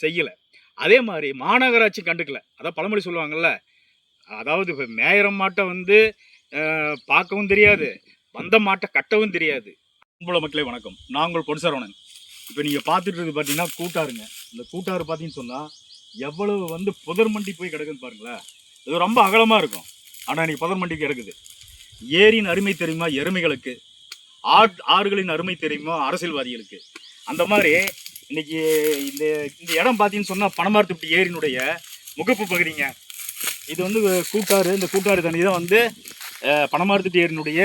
செய்யலை. அதே மாதிரி மாநகராட்சி கண்டுக்கல. அதான் பழமொழி சொல்லுவாங்கள்ல, அதாவது இப்போ மேயரம் மாட்டை வந்து பார்க்கவும் தெரியாது, வந்த மாட்டை கட்டவும் தெரியாது. அன்புள்ள மக்களே வணக்கம், நான் உங்கள் பொன்சரவணன். இப்போ நீங்கள் பார்த்துட்டு இருக்கு பார்த்தீங்கன்னா கூட்டாருங்க. இந்த கூட்டாறு பார்த்தீங்கன்னு சொன்னால் எவ்வளவு வந்து புதர் மண்டி போய் கிடக்குன்னு பாருங்களேன். இது ரொம்ப அகலமாக இருக்கும், ஆனால் இன்றைக்கி புதர் மண்டி கிடக்குது. ஏரியின் அருமை தெரியுமா எருமைகளுக்கு, ஆறுகளின் அருமை தெரியுமா அரசியல்வாதிகளுக்கு. அந்த மாதிரி இன்னைக்கு இந்த இந்த இடம் பார்த்தீங்கன்னு சொன்னால் பனமரத்துப்பட்டி ஏரியினுடைய முகப்பு பகுதிங்க. இது வந்து கூட்டாறு. இந்த கூட்டாறு தண்ணி தான் வந்து பனமரத்துப்பட்டி ஏரியினுடைய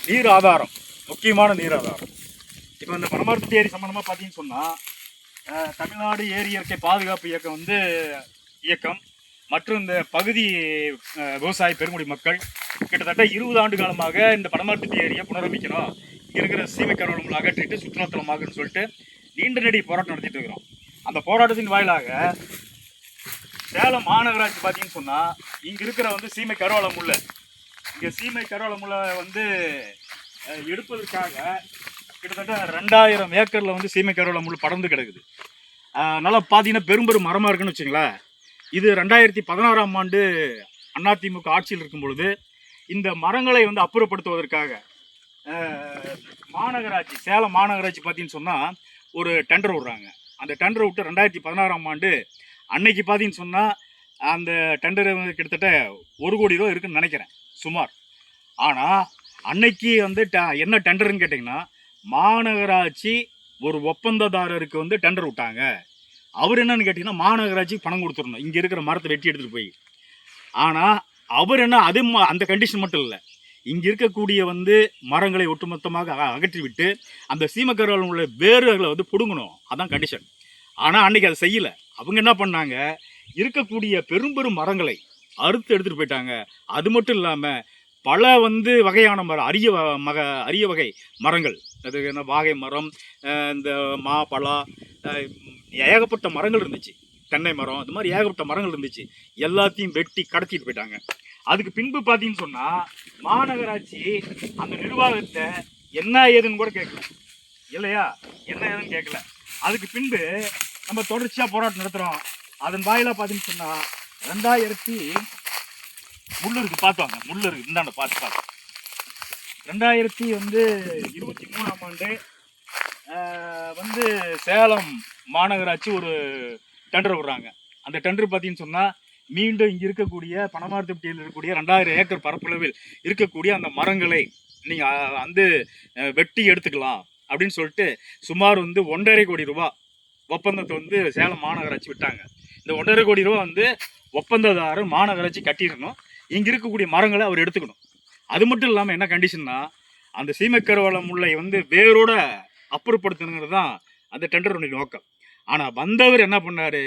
நீர் ஆதாரம், முக்கியமான நீர் ஆதாரம். இப்போ இந்த பனமரத்துப்பட்டி ஏரி சம்பந்தமாக பார்த்தீங்கன்னு சொன்னால் தமிழ்நாடு ஏரி இயற்கை பாதுகாப்பு இயக்கம் வந்து இயக்கம் மற்றும் இந்த பகுதி விவசாய பெருங்குடி மக்கள் கிட்டத்தட்ட 20 ஆண்டு காலமாக இந்த பனமரத்துப்பட்டி ஏரியை புனரமைக்கணும், இங்கே இருக்கிற சீமை கருவளங்களை அகற்றிட்டு சுற்றுலாத்தலமாகன்னு சொல்லிட்டு நீண்ட நெடி போராட்டம் நடத்திட்டு இருக்கிறோம். அந்த போராட்டத்தின் வாயிலாக சேலம் மாநகராட்சி பார்த்தீங்கன்னு சொன்னால் இங்கே இருக்கிற வந்து சீமை கருவள முல்லை, இங்கே சீமை கருவள முல்லை வந்து எடுப்பதற்காக கிட்டத்தட்ட 2000 ஏக்கரில் வந்து சீமை கருவள முள் படர்ந்து கிடக்குது. நல்லா பார்த்தீங்கன்னா பெரும் மரமாக இருக்குன்னு வச்சுங்களேன். இது 2016ஆம் ஆண்டு அதிமுக ஆட்சியில் இருக்கும் பொழுது இந்த மரங்களை வந்து அப்புறப்படுத்துவதற்காக மாநகராட்சி, சேலம் மாநகராட்சி பார்த்தீங்கன்னு சொன்னால் ஒரு டெண்டர் விடுறாங்க. அந்த டெண்டரை விட்டு 2016ஆம் ஆண்டு அன்னைக்கு பார்த்தீங்கன்னு சொன்னால் அந்த டெண்டர் கிட்டத்தட்ட 1 கோடி ரூபா இருக்குன்னு நினைக்கிறேன் சுமார். ஆனால் அன்னைக்கு வந்து என்ன டெண்டர்னு கேட்டிங்கன்னா, மாநகராட்சி ஒரு ஒப்பந்ததாரருக்கு வந்து டெண்டர் விட்டாங்க. அவர் என்னன்னு கேட்டிங்கன்னா மாநகராட்சி பணம் கொடுத்துடணும் இங்கே இருக்கிற மரத்தை வெட்டி எடுத்துகிட்டு போய். ஆனால் அவர் என்ன, அது அந்த கண்டிஷன் மட்டும் இல்லை, இங்கே இருக்கக்கூடிய வந்து மரங்களை ஒட்டுமொத்தமாக அகற்றி விட்டு அந்த சீமக்கருவள உள்ள வேர்களை வந்து பிடுங்கணும், அதான் கண்டிஷன். ஆனால் அன்றைக்கி அதை செய்யலை. அவங்க என்ன பண்ணாங்க, இருக்கக்கூடிய பெரும் மரங்களை அறுத்து எடுத்துகிட்டு போயிட்டாங்க. அது மட்டும் இல்லாமல் பல வந்து வகையான மரம், அரிய வகை மரங்கள், அது என்ன வாகை மரம், இந்த மா பலா, ஏகப்பட்ட மரங்கள் இருந்துச்சு, தென்னை மரம், அது மாதிரி ஏகப்பட்ட மரங்கள் இருந்துச்சு. எல்லாத்தையும் வெட்டி கடத்திட்டு போயிட்டாங்க. அதுக்கு பின்பு பார்த்தீங்கன்னு சொன்னால் மாநகராட்சி அந்த நிர்வாகத்தை என்ன ஏதுன்னு கூட கேட்கல, இல்லையா, என்ன ஏதுன்னு கேட்கல. அதுக்கு பின்பு நம்ம தொடர்ச்சியாக போராட்டம் நடத்துகிறோம். அதன் வாயிலாக பார்த்தீங்கன்னு சொன்னால் 2000 முள்ளு இருக்குது, பார்த்துவாங்க, முள்ளு இருக்குது, இந்தாண்ட பார்த்து 2023ஆம் ஆண்டு வந்து சேலம் மாநகராட்சி ஒரு டெண்டர் விடுறாங்க. அந்த டெண்டர் பார்த்தீங்கன்னு சொன்னால் மீண்டும் இங்கே இருக்கக்கூடிய பனமரத்துப்பட்டியில் இருக்கக்கூடிய 2000 ஏக்கர் பரப்பளவில் இருக்கக்கூடிய அந்த மரங்களை நீங்கள் வந்து வெட்டி எடுத்துக்கலாம் அப்படின்னு சொல்லிட்டு சுமார் வந்து 1.5 கோடி ரூபா ஒப்பந்தத்தை வந்து சேலம் மாநகராட்சி விட்டாங்க. இந்த 1.5 கோடி ரூபா வந்து ஒப்பந்ததாரர் மாநகராட்சி கட்டிடணும், இங்கே இருக்கக்கூடிய மரங்களை அவர் எடுத்துக்கணும். அது மட்டும் இல்லாமல் என்ன கண்டிஷன்னா, அந்த சீமைக்கருவள முல்லை வந்து வேரோட அப்புறப்படுத்தணுங்கிறது தான் அந்த டெண்டருடைய நோக்கம். ஆனால் வந்தவர் என்ன பண்ணார்,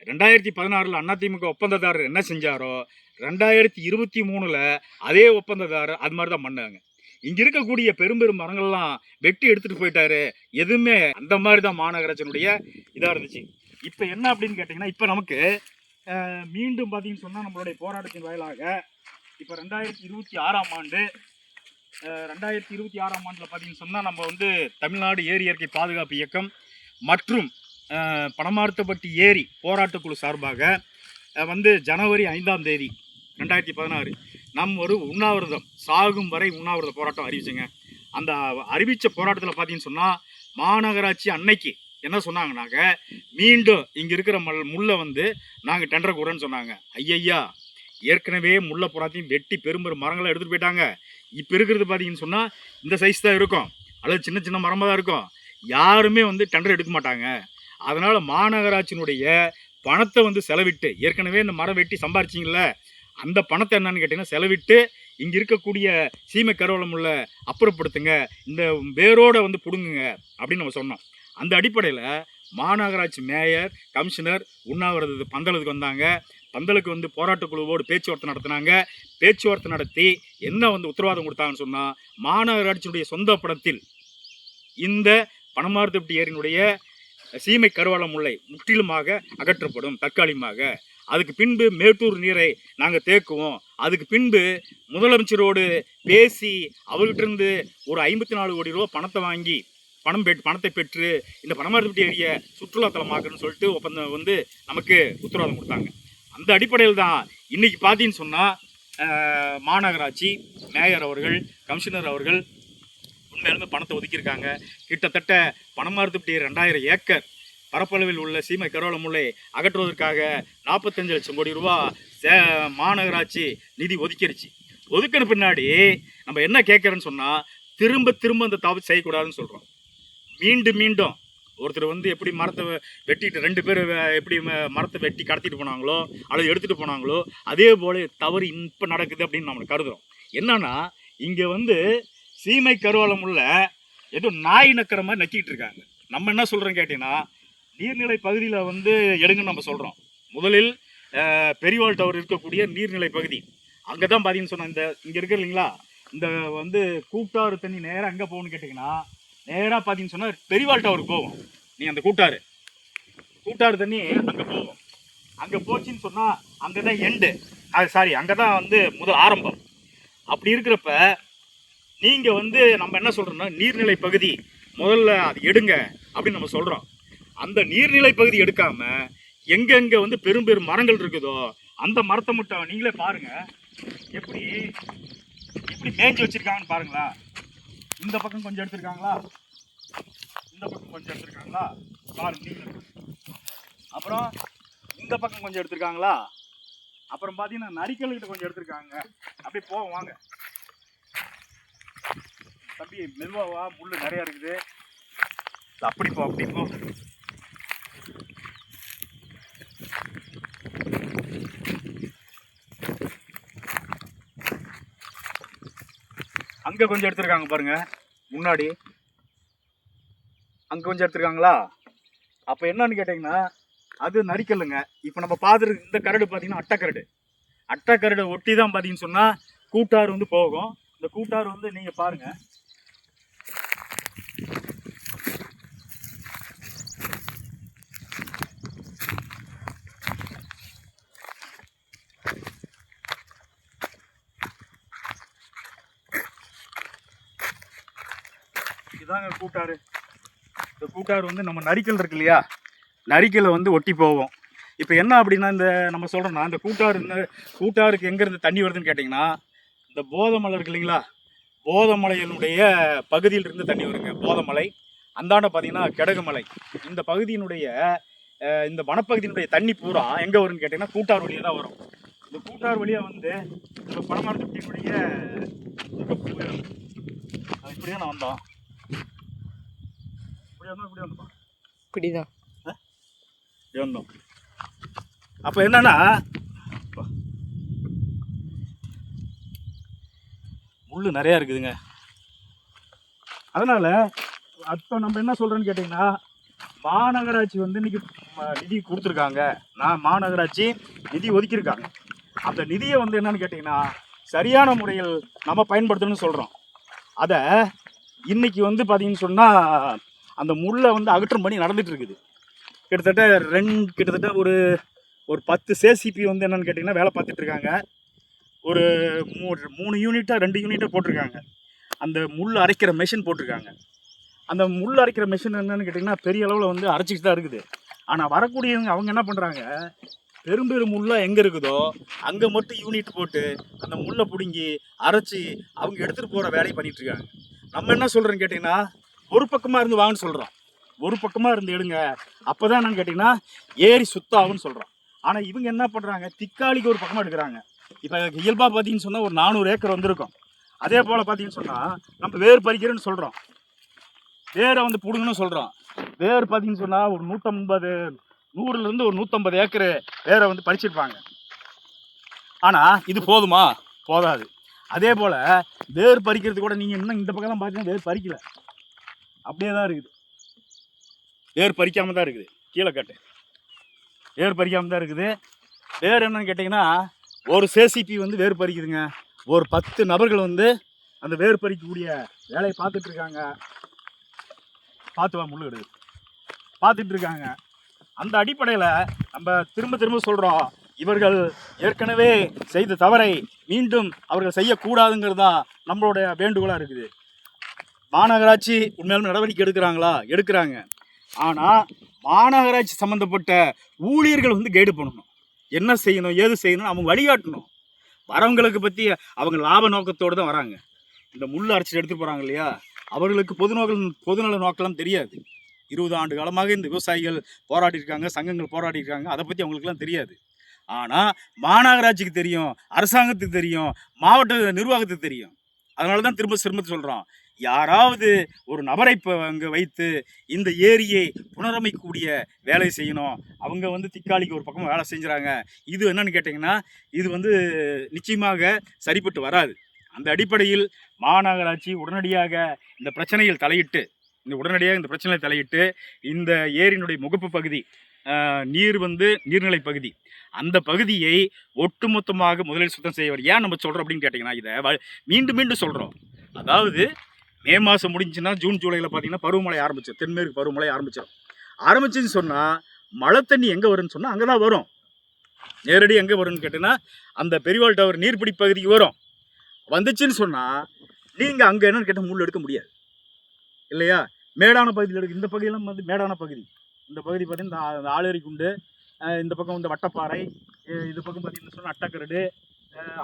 2016 அதிமுக ஒப்பந்ததாரர் என்ன செஞ்சாரோ 2023 அதே ஒப்பந்ததாரர் அது மாதிரி தான் பண்ணாங்க. இங்கே இருக்கக்கூடிய பெரும் மரங்கள்லாம் வெட்டி எடுத்துகிட்டு போயிட்டாரு. எதுவுமே அந்த மாதிரி தான் மாநகராட்சியினுடைய இதாக இருந்துச்சு. இப்போ என்ன அப்படின்னு கேட்டிங்கன்னா, இப்போ நமக்கு மீண்டும் பார்த்தீங்கன்னு சொன்னால் நம்மளுடைய போராட்டத்தின் வாயிலாக இப்போ 2026ஆம் ஆண்டு 2026ஆம் ஆண்டில் பார்த்தீங்கன்னு சொன்னால் நம்ம வந்து தமிழ்நாடு ஏரி இயற்கை பாதுகாப்பு இயக்கம் மற்றும் பனமரத்துப்பட்டி ஏரி போராட்டக்குழு சார்பாக வந்து ஜனவரி 5ஆம் தேதி 2016 நம்ம ஒரு உண்ணாவிரதம், சாகும் வரை உண்ணாவிரத போராட்டம் அறிவிச்சுங்க. அந்த அறிவித்த போராட்டத்தில் பார்த்தீங்கன்னு சொன்னால் மாநகராட்சி அன்னைக்கு என்ன சொன்னாங்கன்னாக்க, மீண்டும் இங்கே இருக்கிற முல்லை வந்து நாங்கள் டெண்டர் கூடன்னு சொன்னாங்க. ஐயா, ஏற்கனவே முல்லை புறாத்தையும் வெட்டி பெரும் மரங்களை எடுத்துகிட்டு போயிட்டாங்க. இப்போ இருக்கிறது பார்த்தீங்கன்னு சொன்னால் இந்த சைஸ் தான் இருக்கும், அல்லது சின்ன சின்ன மரமாக தான் இருக்கும். யாருமே வந்து டெண்டர் எடுக்க மாட்டாங்க. அதனால் மாநகராட்சியினுடைய பணத்தை வந்து செலவிட்டு, ஏற்கனவே இந்த மரம் வெட்டி சம்பாரிச்சிங்கள அந்த பணத்தை என்னன்னு கேட்டிங்கன்னா செலவிட்டு இங்கே இருக்கக்கூடிய சீமை கருவள முல்லை அப்புறப்படுத்துங்க, இந்த வேரோட வந்து பிடுங்குங்க அப்படின்னு நம்ம சொன்னோம். அந்த அடிப்படையில் மாநகராட்சி மேயர், கமிஷனர் உண்ணாவிரத பந்தலுக்கு வந்தாங்க. பந்தலுக்கு வந்து போராட்டக்குழுவோடு பேச்சுவார்த்தை நடத்தினாங்க. பேச்சுவார்த்தை நடத்தி என்ன வந்து உத்தரவாதம் கொடுத்தாங்கன்னு சொன்னால், மாநகராட்சியினுடைய சொந்த படத்தில் இந்த பனமரத்துப்பட்டி ஏரியினுடைய சீமை கருவள முல்லை முற்றிலுமாக அகற்றப்படும் தற்காலிகமாக. அதுக்கு பின்பு மேட்டூர் நீரை நாங்கள் தேக்குவோம். அதுக்கு பின்பு முதலமைச்சரோடு பேசி அவர்கிட்ட இருந்து ஒரு 54 கோடி ரூபா பணத்தை வாங்கி பணத்தை பெற்று இந்த பனமரத்துப்பட்டி ஏரியை சுற்றுலாத்தலமாக்குன்னு சொல்லிட்டு ஒப்பந்தம் வந்து நமக்கு உத்தரவாதம் கொடுத்தாங்க. அந்த அடிப்படையில் தான் இன்றைக்கி பார்த்தீங்கன்னு சொன்னால் மாநகராட்சி மேயர் அவர்கள், கமிஷனர் அவர்கள் உண்மையிலுமே பணத்தை ஒதுக்கியிருக்காங்க. கிட்டத்தட்ட பனமரத்துப்பட்டி 2000 ஏக்கர் பரப்பளவில் உள்ள சீமை கருவேல முல்லை அகற்றுவதற்காக 45 லட்சம் கோடி ரூபா மாநகராட்சி நிதி ஒதுக்கிடுச்சு. ஒதுக்கின பின்னாடி நம்ம என்ன கேட்குறோன்னு சொன்னால், திரும்ப அந்த தவறு செய்யக்கூடாதுன்னு சொல்கிறோம். மீண்டும் ஒருத்தர் வந்து எப்படி மரத்தை வெட்டிட்டு 2 பேர் எப்படி மரத்தை வெட்டி கடத்திட்டு போனாங்களோ அல்லது எடுத்துகிட்டு போனாங்களோ அதே போல் தவறு இப்போ நடக்குது அப்படின்னு நம்ம கருதுகிறோம். என்னன்னா இங்கே வந்து சீமை கருவேல முல்லை ஏதோ நாய் நக்கிற மாதிரி நக்கிட்டு இருக்காங்க. நம்ம என்ன சொல்கிறோம் கேட்டிங்கன்னா, நீர்நிலை பகுதியில் வந்து எடுங்கன்னு நம்ம சொல்கிறோம். முதலில் பெரியவாள் டவர் இருக்கக்கூடிய நீர்நிலை பகுதி அங்கே தான் பார்த்தீங்கன்னு சொன்னால் இங்கே இருக்கிற இல்லைங்களா, இந்த வந்து கூட்டாறு தண்ணி நேராக அங்கே போகணும்னு கேட்டிங்கன்னா நேராக பார்த்தீங்கன்னு சொன்னால் பெரியவாள் டவருக்கு போகும். நீ அந்த கூட்டாறு தண்ணி அங்கே போகும். அங்கே போச்சுன்னு சொன்னால் அங்கே தான் எண்டு, அங்கே தான் வந்து முதல் ஆரம்பம். அப்படி இருக்கிறப்ப நீங்கள் வந்து நம்ம என்ன சொல்கிறோம்னா, நீர்நிலை பகுதி முதல்ல அது எடுங்க அப்படின்னு நம்ம சொல்கிறோம். அந்த நீர்நிலை பகுதி எடுக்காமல் எங்கெங்கே வந்து பெரும் மரங்கள் இருக்குதோ அந்த மரத்தை மட்டும் நீங்களே பாருங்கள் எப்படி மேய்ச்சி வச்சுருக்காங்கன்னு பாருங்களா. இந்த பக்கம் கொஞ்சம் எடுத்துருக்காங்களா, இந்த பக்கம் கொஞ்சம் எடுத்துருக்காங்களா பாருங்க நீங்களே. அப்புறம் இந்த பக்கம் கொஞ்சம் எடுத்துருக்காங்களா, அப்புறம் பார்த்தீங்கன்னா நரிக்கல்கிட்ட கொஞ்சம் எடுத்துருக்காங்க. அப்படியே போவோம் வாங்க தம்பி, மெதுவாவா, முள் நிறையா இருக்குது. அப்படி போ. அங்கே கொஞ்சம் எடுத்துருக்காங்க பாருங்க, முன்னாடி அங்கே கொஞ்சம் எடுத்துருக்காங்களா. அப்போ என்னன்னு கேட்டிங்கன்னா அது நரிக்கல்லுங்க. இப்போ நம்ம பார்த்துருக்கு இந்த கரடு பார்த்தீங்கன்னா அட்டைக்கரடு ஒட்டி தான் பார்த்தீங்கன்னு சொன்னால் கூட்டாறு வந்து போகும். இந்த கூட்டாறு வந்து நீங்கள் பாருங்கள், இதுதாங்க கூட்டாறு. இந்த கூட்டாறு வந்து நம்ம நரிக்கல் இருக்கு இல்லையா, நரிக்கலை வந்து ஒட்டி போவோம். இப்போ என்ன அப்படின்னா, இந்த நம்ம சொல்கிறோன்னா இந்த கூட்டாருக்கு எங்கேருந்து தண்ணி வருதுன்னு கேட்டிங்கன்னா, இந்த போதமலை இருக்கு இல்லைங்களா, போதமலையினுடைய பகுதியிலிருந்து தண்ணி வருங்க. போதமலை அந்தாண்ட பார்த்தீங்கன்னா கெடகுமலை, இந்த பகுதியினுடைய இந்த வனப்பகுதியினுடைய தண்ணி பூரா எங்கே வரும்னு கேட்டிங்கன்னா கூட்டாறு வழியாக தான் வரும். இந்த கூட்டாறு வழியாக வந்து இந்த பனமரத்துப்பட்டியினுடைய இப்படியே நான் வந்தோம், இப்படி வந்தோம். அப்போ என்னன்னா முள் நிறையா இருக்குதுங்க. அதனால் அப்போ நம்ம என்ன சொல்கிறோன்னு கேட்டிங்கன்னா, மாநகராட்சி வந்து இன்றைக்கி நிதி கொடுத்துருக்காங்க, மாநகராட்சி நிதி ஒதுக்கியிருக்காங்க. அந்த நிதியை வந்து என்னன்னு கேட்டிங்கன்னா சரியான முறையில் நம்ம பயன்படுத்தணும்னு சொல்கிறோம். அதை இன்றைக்கி வந்து பார்த்திங்கன்னு சொன்னால் அந்த முள்ளை வந்து அகற்றும் பணி நடந்துகிட்ருக்குது. கிட்டத்தட்ட ஒரு 10 சேசிபி வந்து என்னென்னு கேட்டிங்கன்னா வேலை பார்த்துட்ருக்காங்க. ஒரு 3 யூனிட்டாக 2 யூனிட்டாக போட்டிருக்காங்க. அந்த முள் அரைக்கிற மெஷின் போட்டிருக்காங்க. அந்த முள் அரைக்கிற மெஷின் என்னென்னு கேட்டிங்கன்னா பெரிய அளவில் வந்து அரைச்சிக்கிட்டு தான் இருக்குது. ஆனால் வரக்கூடியவங்க அவங்க என்ன பண்ணுறாங்க, பெரும் முள்ளாக எங்கே இருக்குதோ அங்கே மட்டும் யூனிட் போட்டு அந்த முள்ளை பிடுங்கி அரைச்சி அவங்க எடுத்துகிட்டு போகிற வேலையை பண்ணிகிட்ருக்காங்க. நம்ம என்ன சொல்கிறோன்னு கேட்டிங்கன்னா, ஒரு பக்கமாக இருந்து வாங்கன்னு சொல்கிறோம். ஒரு பக்கமாக இருந்து எடுங்க, அப்போ தான் என்னன்னு கேட்டிங்கன்னா ஏரி சுத்தாகுன்னு சொல்கிறோம். ஆனால் இவங்க என்ன பண்ணுறாங்க, திக்காளிக்கு ஒரு பக்கமாக எடுக்கிறாங்க. இப்போ இயல்பாக பார்த்தீங்கன்னு சொன்னால் ஒரு 400 ஏக்கர் வந்திருக்கும். அதே போல் பார்த்தீங்கன்னு சொன்னால் நம்ம வேர் பறிக்கிறேன்னு சொல்கிறோம், வேரை வந்து பிடுங்கன்னு சொல்கிறோம். வேர் பார்த்தீங்கன்னு சொன்னால் ஒரு 100லேருந்து ஒரு 150 ஏக்கர் வேரை வந்து பறிச்சிருப்பாங்க. ஆனால் இது போதுமா? போதாது. அதே போல் வேர் பறிக்கிறது கூட நீங்கள் இன்னும் இந்த பக்கம்லாம் பார்த்தீங்கன்னா வேர் பறிக்கலை, அப்படியே தான் இருக்குது. வேர் பறிக்காமல் தான் இருக்குது. கீழே கட்டு வேர் பறிக்காமல் தான் இருக்குது. வேர் என்னன்னு கேட்டிங்கன்னா ஒரு சேசிபி வந்து வேர் பறிக்குதுங்க. ஒரு 10 நபர்கள் வந்து அந்த வேர் பறிக்கக்கூடிய வேலையை பார்த்துட்ருக்காங்க. பார்த்து முள்ளு எடுது பார்த்துட்ருக்காங்க. அந்த அடிப்படையில் நம்ம திரும்ப சொல்கிறோம், இவர்கள் ஏற்கனவே செய்த தவறை மீண்டும் அவர்கள் செய்யக்கூடாதுங்கிறது தான் நம்மளுடைய வேண்டுகோளாக இருக்குது. மாநகராட்சி உண்மையாலுமே நடவடிக்கை எடுக்கிறாங்களா? எடுக்கிறாங்க. ஆனால் மாநகராட்சி சம்மந்தப்பட்ட ஊழியர்கள் வந்து கைடு பண்ணணும். என்ன செய்யணும், ஏது செய்யணும், அவங்க வழிகாட்டணும். வரவங்களுக்கு பற்றி அவங்க லாப நோக்கத்தோடு தான் வராங்க. இந்த முள் அரைச்சிட்டு எடுத்துகிட்டு போகிறாங்க இல்லையா, அவர்களுக்கு பொதுநல நோக்கெல்லாம் தெரியாது. 20 ஆண்டு காலமாக இந்த விவசாயிகள் போராடிருக்காங்க, சங்கங்கள் போராடிருக்காங்க. அதை பற்றி அவங்களுக்குலாம் தெரியாது. ஆனால் மாநகராட்சிக்கு தெரியும், அரசாங்கத்துக்கு தெரியும், மாவட்ட நிர்வாகத்துக்கு தெரியும். அதனால தான் திரும்ப சொல்கிறோம், யாராவது ஒரு நபரை இப்போ அங்கே வைத்து இந்த ஏரியை புனரமைக்கக்கூடிய வேலை செய்யணும். அவங்க வந்து திக்காளிக்கு ஒரு பக்கம் வேலை செஞ்சுறாங்க. இது என்னன்னு கேட்டிங்கன்னா, இது வந்து நிச்சயமாக சரிப்பட்டு வராது. அந்த அடிப்படையில் மாநகராட்சி உடனடியாக இந்த பிரச்சனையில் தலையிட்டு இந்த ஏரியினுடைய முகப்பு பகுதி, நீர் வந்து நீர்நிலை பகுதி, அந்த பகுதியை ஒட்டுமொத்தமாக முதலில் சுத்தம் செய்ய. ஏன் நம்ம சொல்கிறோம் அப்படின்னு கேட்டிங்கன்னா, இதை மீண்டும் சொல்கிறோம். அதாவது மே மாதம் முடிஞ்சுன்னா ஜூன் ஜூலையில் பார்த்தீங்கன்னா பருவமழை ஆரம்பிச்சிடும். தென்மேற்கு பருவமழை ஆரம்பிச்சுன்னு சொன்னால் மழை தண்ணி எங்கே வரும்னு சொன்னால் அங்கே தான் வரும். நேரடி எங்கே வரும்னு கேட்டிங்கன்னா அந்த பெரியவாள் டவர் நீர்பிடி பகுதிக்கு வரும். வந்துச்சுன்னு சொன்னால் நீங்கள் அங்கே என்னன்னு கேட்டால் முள் எடுக்க முடியாது இல்லையா? மேடான பகுதியில் எடுக்க. இந்த பகுதியெல்லாம் வந்து மேடான பகுதி. இந்த பகுதி பார்த்தீங்கன்னா இந்த ஆளேரி குண்டு, இந்த பக்கம் வந்து வட்டப்பாறை, இது பக்கம் பார்த்தீங்கன்னு சொன்னால் அட்டக்கரடு,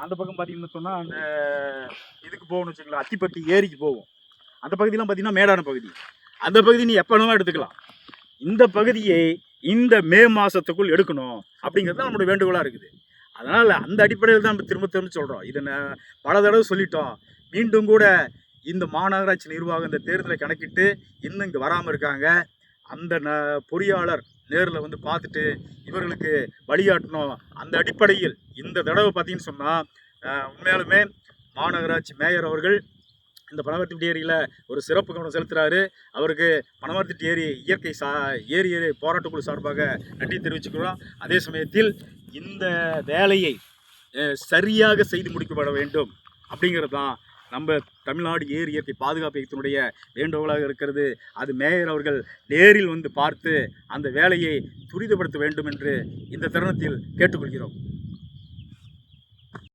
அந்த பக்கம் பார்த்தீங்கன்னு சொன்னால் அந்த இதுக்கு போகணும்னு வச்சுக்கலாம், அத்திப்பட்டி ஏரிக்கு போகும். அந்த பகுதியெலாம் பார்த்தீங்கன்னா மேடான பகுதி. அந்த பகுதி நீ எப்போ வேணுமா எடுத்துக்கலாம். இந்த பகுதியை இந்த மே மாதத்துக்குள் எடுக்கணும் அப்படிங்கிறது தான் நம்மளோட வேண்டுகோளாக இருக்குது. அதனால் அந்த அடிப்படையில் தான் நம்ம திரும்ப சொல்கிறோம். இதை பல தடவை சொல்லிட்டோம். மீண்டும் கூட இந்த மாநகராட்சி நிர்வாகம் இந்த தேர்தலை கணக்கிட்டு இன்னும் இங்கே வராமல் இருக்காங்க. அந்த பொறியாளர் நேரில் வந்து பார்த்துட்டு இவர்களுக்கு வழிகாட்டணும். அந்த அடிப்படையில் இந்த தடவை பார்த்தீங்கன்னு சொன்னால் உண்மையாலுமே மாநகராட்சி மேயர் அவர்கள் இந்த பனமரத்துப்பட்டி ஏரியில் ஒரு சிறப்பு கவனம் செலுத்துகிறாரு. அவருக்கு பனமரத்துப்பட்டி ஏரி இயற்கை ஏரி போராட்டக்குழு சார்பாக நன்றி தெரிவிச்சுக்கிறோம். அதே சமயத்தில் இந்த வேலையை சரியாக செய்து முடிக்கப்பட வேண்டும் அப்படிங்கிறது தான் நம்ம தமிழ்நாடு ஏரி இயற்கை பாதுகாப்பு இயக்கத்தினுடைய வேண்டுகோளாக இருக்கிறது. அது மேயர் அவர்கள் நேரில் வந்து பார்த்து அந்த வேலையை துரிதப்படுத்த வேண்டும் என்று இந்த தருணத்தில் கேட்டுக்கொள்கிறோம்.